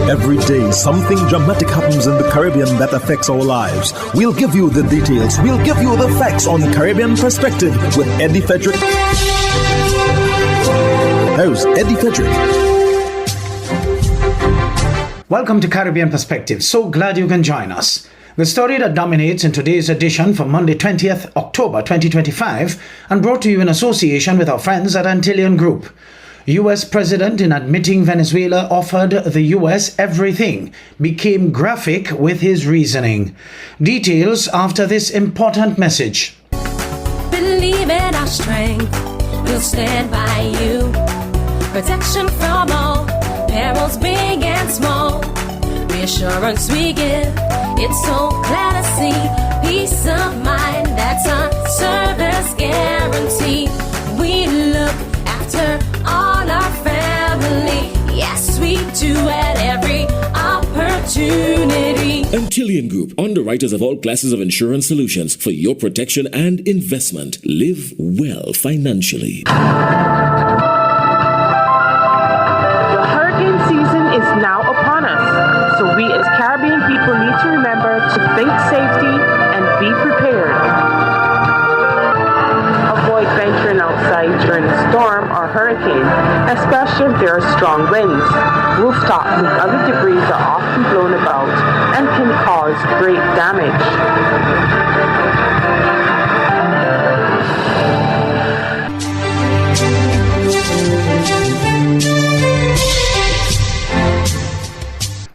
Every day, something dramatic happens in the Caribbean that affects our lives. We'll give you the details. We'll give you the facts on Caribbean Perspective with Eddie Frederick. Here's Eddie Frederick. Welcome to Caribbean Perspective. So glad you can join us. The story that dominates in today's edition for Monday 20th October 2025 and brought to you in association with our friends at Antillean Group. U.S. President, in admitting Venezuela offered the U.S. everything, became graphic with his reasoning. Details after this important message. Believe in our strength, we'll stand by you. Protection from all, perils big and small. Reassurance we give, it's so glad to see. Peace of mind, that's our service guarantee. We look after all our family, yes we do at every opportunity. Antillean Group, underwriters of all classes of insurance solutions for your protection and investment. Live well financially. The hurricane season is now upon us, so we as Caribbean people need to remember to think safety and be prepared. Avoid venturing outside during a storm or hurricane, especially if there are strong winds. Rooftops and other debris are often blown about and can cause great damage.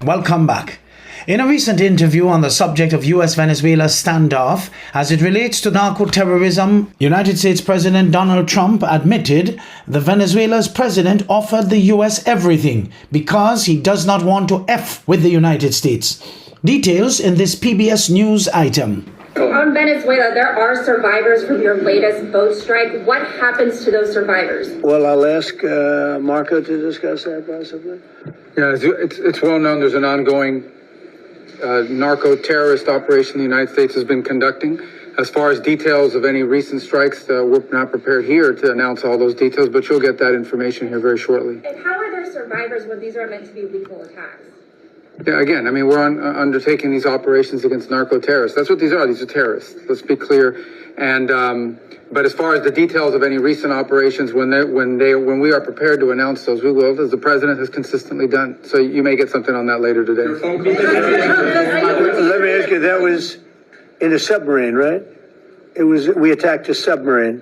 Welcome back. In a recent interview on the subject of U.S.-Venezuela standoff as it relates to narco-terrorism, United States President Donald Trump admitted that Venezuela's president offered the U.S. everything because he does not want to F with the United States. Details in this PBS News item. On Venezuela, there are survivors from your latest boat strike. What happens to those survivors? Well, I'll ask Marco to discuss that possibly. Yeah, it's well known there's an ongoing narco-terrorist operation the United States has been conducting. As far as details of any recent strikes, we're not prepared here to announce all those details, but you'll get that information here very shortly. And how are there survivors when these are meant to be lethal attacks? Yeah, again, I mean, we're undertaking these operations against narco-terrorists. That's what these are. These are terrorists. Let's be clear. And but as far as the details of any recent operations, when we are prepared to announce those, we will, as the president has consistently done. So you may get something on that later today. Let me ask you, that was in a submarine, right? We attacked a submarine,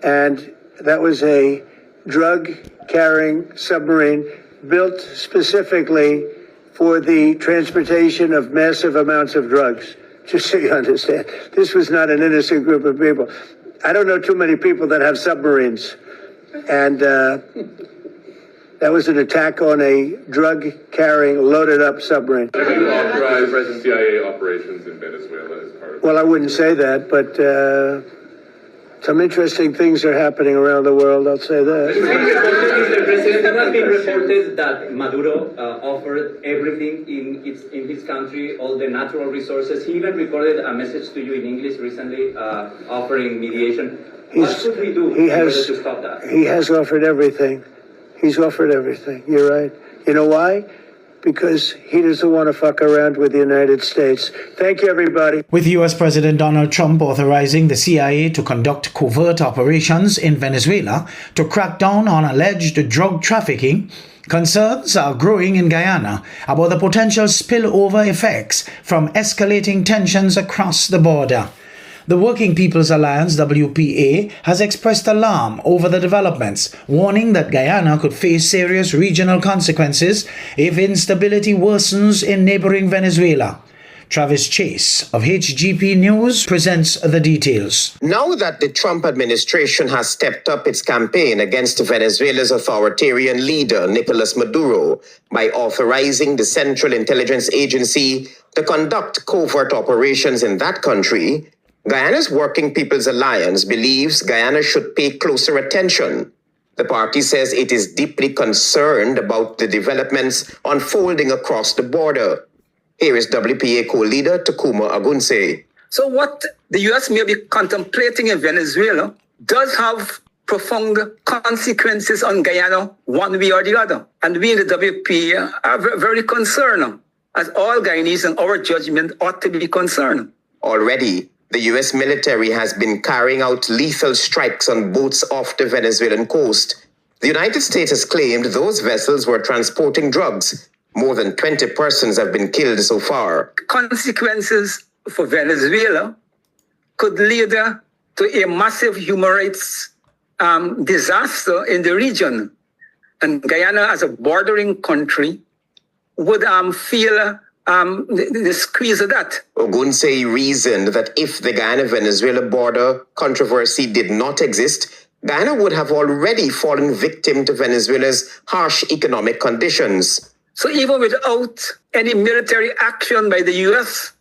and that was a drug-carrying submarine built specifically for the transportation of massive amounts of drugs. Just so you understand, this was not an innocent group of people. I don't know too many people that have submarines. And that was an attack on a drug-carrying, loaded-up submarine. Have you authorized present CIA operations in Venezuela as part of? Well, I wouldn't say that, but some interesting things are happening around the world, I'll say that. Mr. President, it has been reported that Maduro offered everything in his country, all the natural resources. He even recorded a message to you in English recently, offering mediation. What should we do in order to stop that? He has offered everything. He's offered everything. You're right. You know why? Because he doesn't want to fuck around with the United States. Thank you, everybody. With U.S. President Donald Trump authorizing the CIA to conduct covert operations in Venezuela to crack down on alleged drug trafficking, concerns are growing in Guyana about the potential spillover effects from escalating tensions across the border. The Working People's Alliance, WPA, has expressed alarm over the developments, warning that Guyana could face serious regional consequences if instability worsens in neighboring Venezuela. Travis Chase of HGP News presents the details. Now that the Trump administration has stepped up its campaign against Venezuela's authoritarian leader, Nicolas Maduro, by authorizing the Central Intelligence Agency to conduct covert operations in that country, Guyana's Working People's Alliance believes Guyana should pay closer attention. The party says it is deeply concerned about the developments unfolding across the border. Here is WPA co-leader Takuma Agunse. So what the U.S. may be contemplating in Venezuela does have profound consequences on Guyana one way or the other. And we in the WP are very concerned, as all Guyanese in our judgment ought to be concerned. Already, the U.S. military has been carrying out lethal strikes on boats off the Venezuelan coast. The United States has claimed those vessels were transporting drugs. More than 20 persons have been killed so far. Consequences for Venezuela could lead to a massive human rights disaster in the region. And Guyana, as a bordering country, would feel the squeeze of that. Ogunsei reasoned that if the Guyana-Venezuela border controversy did not exist, Guyana would have already fallen victim to Venezuela's harsh economic conditions. So even without any military action by the U.S.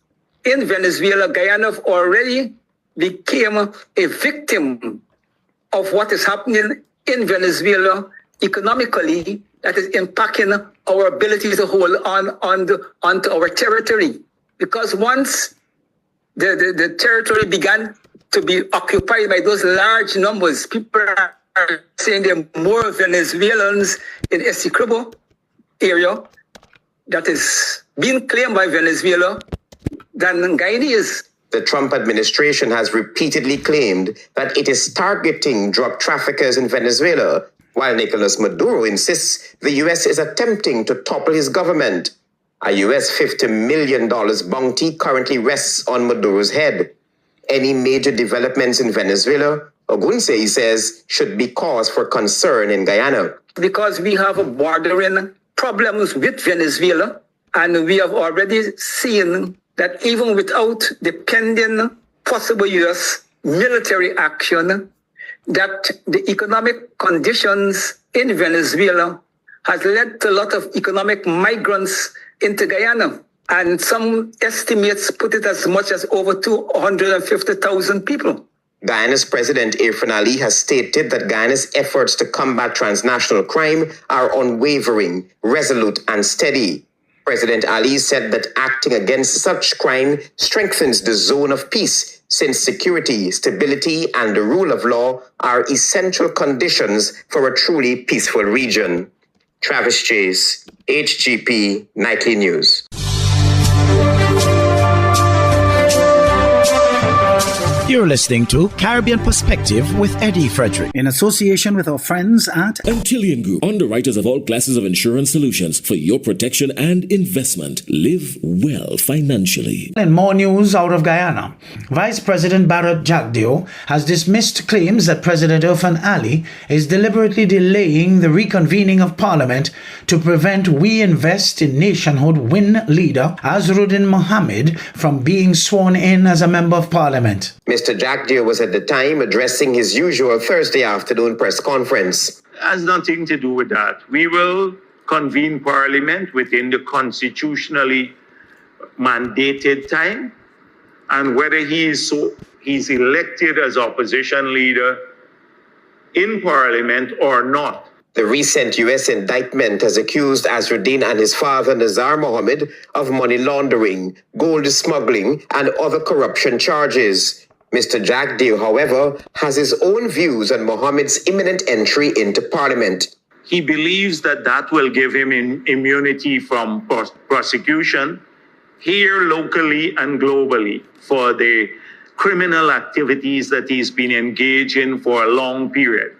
in Venezuela, Guyana already became a victim of what is happening in Venezuela economically, that is impacting our ability to hold onto our territory. Because once the territory began to be occupied by those large numbers, people are saying there are more Venezuelans in Essequibo area that is being claimed by Venezuela than Guyanese. The Trump administration has repeatedly claimed that it is targeting drug traffickers in Venezuela, while Nicolas Maduro insists the U.S. is attempting to topple his government. A U.S. $50 million bounty currently rests on Maduro's head. Any major developments in Venezuela, Ogunsei says, should be cause for concern in Guyana. Because we have bordering problems with Venezuela, and we have already seen that even without the pending possible U.S. military action, that the economic conditions in Venezuela has led to a lot of economic migrants into Guyana. And some estimates put it as much as over 250,000 people. Guyana's President Irfan Ali has stated that Guyana's efforts to combat transnational crime are unwavering, resolute, and steady. President Ali said that acting against such crime strengthens the zone of peace, since security, stability, and the rule of law are essential conditions for a truly peaceful region. Travis Chase, HGP Nightly News. You're listening to Caribbean Perspective with Eddie Frederick, in association with our friends at Antillean Group, underwriters of all classes of insurance solutions for your protection and investment. Live well financially. And more news out of Guyana. Vice President Barrett Jagdeo has dismissed claims that President Irfan Ali is deliberately delaying the reconvening of Parliament to prevent We Invest in Nationhood win leader Azharuddin Mohammed from being sworn in as a member of Parliament. Mr. Jagdeo was at the time addressing his usual Thursday afternoon press conference. It has nothing to do with that. We will convene Parliament within the constitutionally mandated time, and whether he's elected as opposition leader in Parliament or not. The recent U.S. indictment has accused Azharuddin and his father Nazar Mohammed of money laundering, gold smuggling, and other corruption charges. Mr. Jagdeo, however, has his own views on Mohammed's imminent entry into Parliament. He believes that that will give him immunity from prosecution here locally and globally for the criminal activities that he's been engaged in for a long period.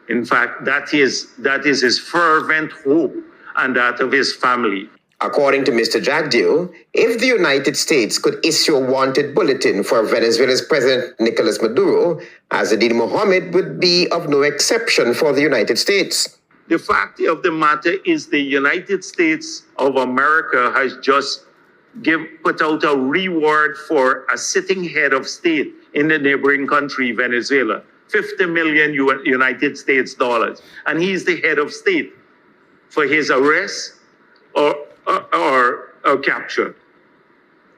In fact, that is his fervent hope and that of his family. According to Mr. Jagdeo, if the United States could issue a wanted bulletin for Venezuela's President Nicolas Maduro, Azharuddin Mohammed would be of no exception for the United States. The fact of the matter is the United States of America has just put out a reward for a sitting head of state in the neighboring country, Venezuela, $50 million United States dollars. And he's the head of state for his arrest or capture.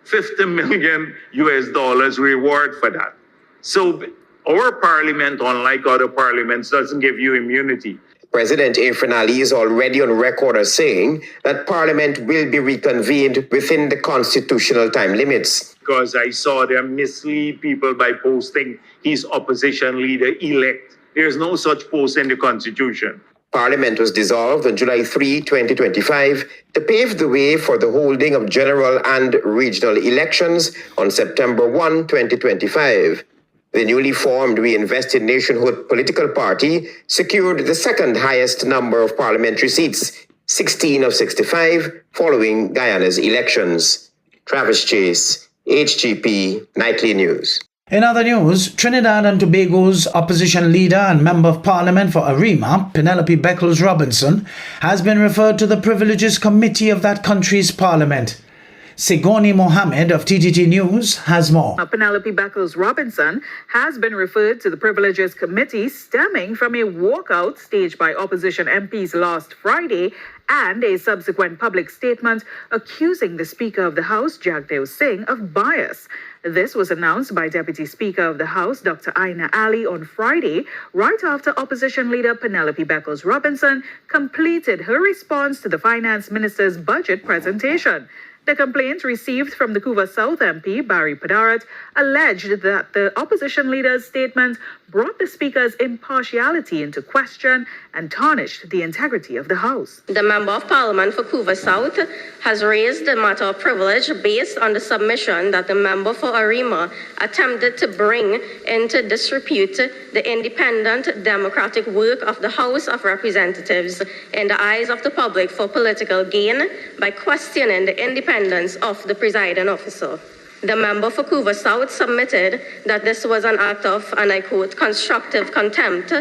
$50 million US dollars reward for that. So our parliament, unlike other parliaments, doesn't give you immunity. President Irfan Ali is already on record as saying that Parliament will be reconvened within the constitutional time limits. Because I saw them mislead people by posting his opposition leader elect There is no such post in the Constitution. Parliament was dissolved on July 3, 2025, to pave the way for the holding of general and regional elections on September 1, 2025. The newly formed Reinvested Nationhood political party secured the second highest number of parliamentary seats, 16 of 65, following Guyana's elections. Travis Chase, HGP Nightly News. In other news, Trinidad and Tobago's opposition leader and Member of Parliament for Arima, Penelope Beckles-Robinson, has been referred to the Privileges Committee of that country's parliament. Sigoni Mohammed of TTT News has more. Penelope Beckles-Robinson has been referred to the Privileges Committee stemming from a walkout staged by opposition MPs last Friday and a subsequent public statement accusing the Speaker of the House, Jagdev Singh, of bias. This was announced by Deputy Speaker of the House, Dr. Aina Ali, on Friday, right after opposition leader Penelope Beckles-Robinson completed her response to the Finance Minister's budget presentation. The complaint received from the Couva South MP, Barry Padarat, alleged that the opposition leader's statement brought the Speaker's impartiality into question and tarnished the integrity of the House. The Member of Parliament for Couva South has raised the matter of privilege based on the submission that the member for Arima attempted to bring into disrepute the independent democratic work of the House of Representatives in the eyes of the public for political gain by questioning the independence of the presiding officer. The member for Couva South submitted that this was an act of, and I quote, constructive contempt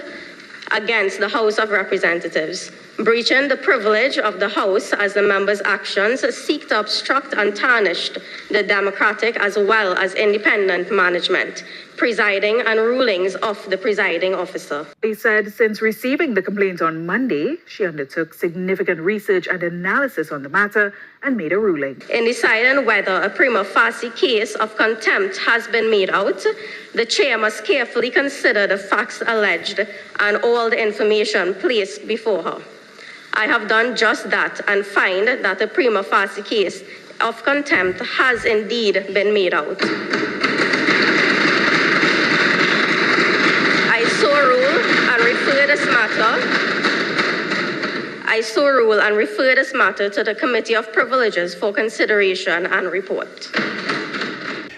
against the House of Representatives, breaching the privilege of the House as the member's actions seek to obstruct and tarnish the democratic as well as independent management, presiding and rulings of the presiding officer. He said since receiving the complaint on Monday, she undertook significant research and analysis on the matter and made a ruling. In deciding whether a prima facie case of contempt has been made out, the chair must carefully consider the facts alleged and all the information placed before her. I have done just that and find that a prima facie case of contempt has indeed been made out. I so rule and refer this matter to the Committee of Privileges for consideration and report.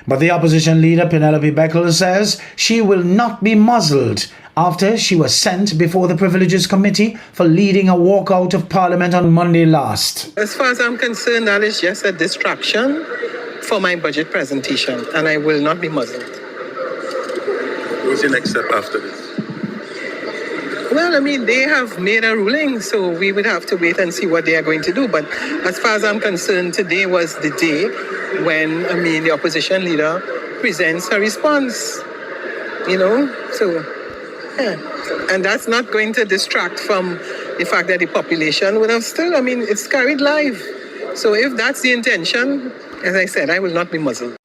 But the opposition leader, Penelope Beckles, says she will not be muzzled after she was sent before the Privileges Committee for leading a walkout of Parliament on Monday last. As far as I'm concerned, that is just a distraction for my budget presentation, and I will not be muzzled. What's your next step after this? Well, I mean, they have made a ruling, so we would have to wait and see what they are going to do. But as far as I'm concerned, today was the day when, the opposition leader presents her response, so, yeah. And that's not going to distract from the fact that the population would have still, it's carried live. So if that's the intention, as I said, I will not be muzzled.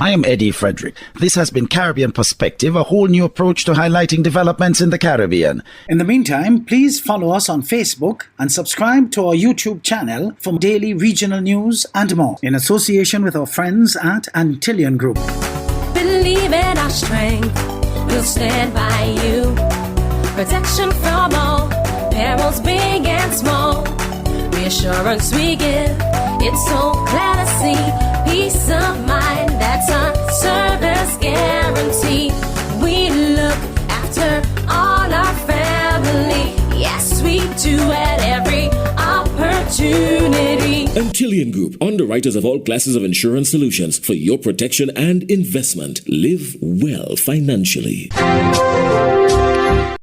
I am Eddie Frederick. This has been Caribbean Perspective, a whole new approach to highlighting developments in the Caribbean. In the meantime, please follow us on Facebook and subscribe to our YouTube channel for daily regional news and more, in association with our friends at Antillian Group. Believe in our strength, we'll stand by you. Protection from all perils, big and small. Reassurance we give, it's so clear to see. Peace of mind, that's our service guarantee. We look after all our family. Yes, we do at every opportunity. Antillian Group, underwriters of all classes of insurance solutions for your protection and investment. Live well financially.